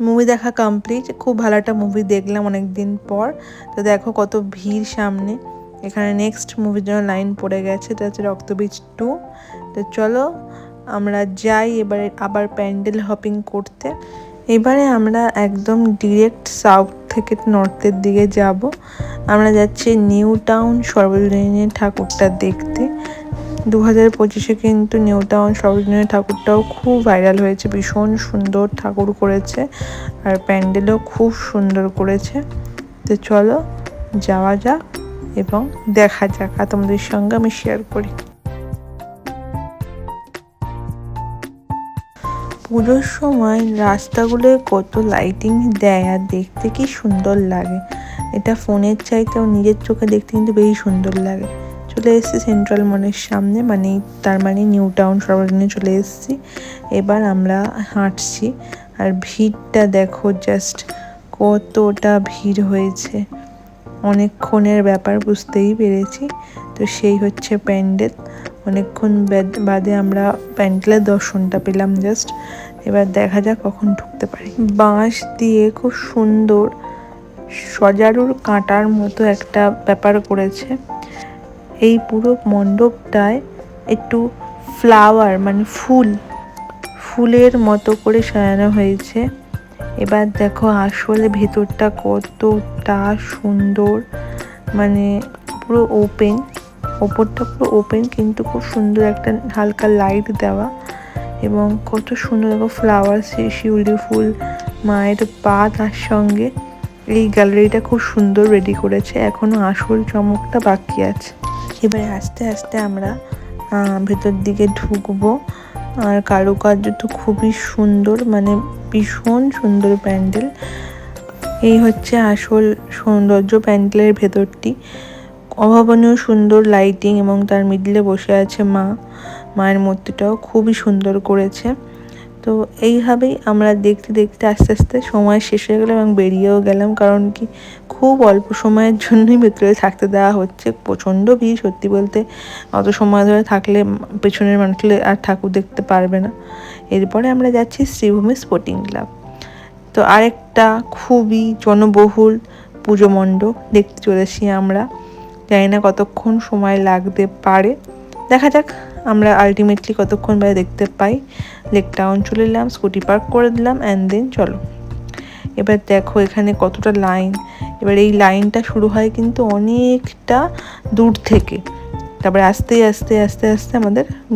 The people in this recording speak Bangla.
মুভি দেখা কমপ্লিট। খুব ভালো একটা মুভি দেখলাম অনেক দিন পর। তো দেখো কত ভিড় সামনে। এখানে নেক্সট মুভির জন্য লাইন পড়ে গেছে, তো হচ্ছে রক্তবীজ 2। তো চলো আমরা যাই এবারে আবার প্যান্ডেল হপিং করতে। এবারে আমরা একদম ডিরেক্ট সাউথ থেকে নর্থের দিকে যাব। আমরা যাচ্ছি নিউ টাউন সর্বজনীন ঠাকুরটা দেখতে। 2025-এ কিন্তু নিউ টাউন সর্বজনীন ঠাকুরটাও খুব ভাইরাল হয়েছে, ভীষণ সুন্দর ঠাকুর করেছে আর প্যান্ডেলও খুব সুন্দর করেছে। তো চলো যাওয়া যাক এবং দেখা যাক, আর তোমাদের সঙ্গে আমি শেয়ার করি। পুজোর সময় রাস্তাগুলোয় কত লাইটিং দেয় আর দেখতে কি সুন্দর লাগে। এটা ফোনের চাইতেও নিজের চোখে দেখতে কিন্তু বেশি সুন্দর লাগে। চলে এসেছি সেন্ট্রাল মলের সামনে, মানে তার মানে নিউ টাউন সর্বজনীনে চলে এসেছি। এবার আমরা হাঁটছি আর ভিড়টা দেখো, জাস্ট কতটা ভিড় হয়েছে। অনেকক্ষণের ব্যাপার বুঝতেই পেরেছি। তো সেই হচ্ছে প্যান্ডেল। অনেকক্ষণ বাদে আমরা প্যান্ডেলের দর্শনটা পেলাম জাস্ট। এবার দেখা যাক কখন ঢুকতে পারি। বাঁশ দিয়ে খুব সুন্দর সজারুর কাঁটার মতো একটা ব্যাপার করেছে। এই পুরো মণ্ডপটায় একটু ফ্লাওয়ার মানে ফুলের মতো করে সাজানো হয়েছে। এবার দেখো আসলে ভেতরটা কতটা সুন্দর, মানে পুরো ওপেন, ওপরটা পুরো ওপেন কিন্তু খুব সুন্দর একটা হালকা লাইট দেওয়া এবং কত সুন্দর দেখো ফ্লাওয়ার, শিউলি ফুল, মায়ের পা তার সঙ্গে। এই গ্যালারিটা খুব সুন্দর রেডি করেছে, এখনো আসল চমকটা বাকি আছে। এবারে আস্তে আস্তে আমরা ভেতর দিকে ঢুকবো। আর কারুকার্য তো খুবই সুন্দর, মানে ভীষণ সুন্দর প্যান্ডেল। এই হচ্ছে আসল সৌন্দর্য প্যান্ডেলের ভেতরটি। অভাবনীয় সুন্দর লাইটিং এবং তার মিডলে বসে আছে মায়ের মূর্তিটাও খুবই সুন্দর করেছে। তো এইভাবেই আমরা দেখতে দেখতে আস্তে আস্তে সময় শেষ হয়ে গেল এবং বেরিয়েও গেলাম, কারণ কি খুব অল্প সময়ের জন্যই ভেতরে থাকতে দেওয়া হচ্ছে। প্রচণ্ড ভিড়, সত্যি বলতে অত সময় ধরে থাকলে পেছনের মানুষগুলো আর ঠাকুর দেখতে পারবে না। এরপরে আমরা যাচ্ছি শ্রীভূমি স্পোর্টিং ক্লাব। তো আরেকটা খুবই জনবহুল পুজো মণ্ডপ দেখতে চলেছি আমরা। জানি না কতক্ষণ সময় লাগতে পারে, দেখা যাক আমরা আলটিমেটলি কতক্ষণ বাদে দেখতে পাই। লেক টাউন চলে এলাম, স্কুটি পার্ক করে দিলাম অ্যান্ড দেন চলো। এবার দেখো এখানে কতটা লাইন। এবার এই লাইনটা শুরু হয় কিন্তু অনেকটা দূর থেকে, তারপরে আস্তে আস্তে আস্তে আস্তে আমাদের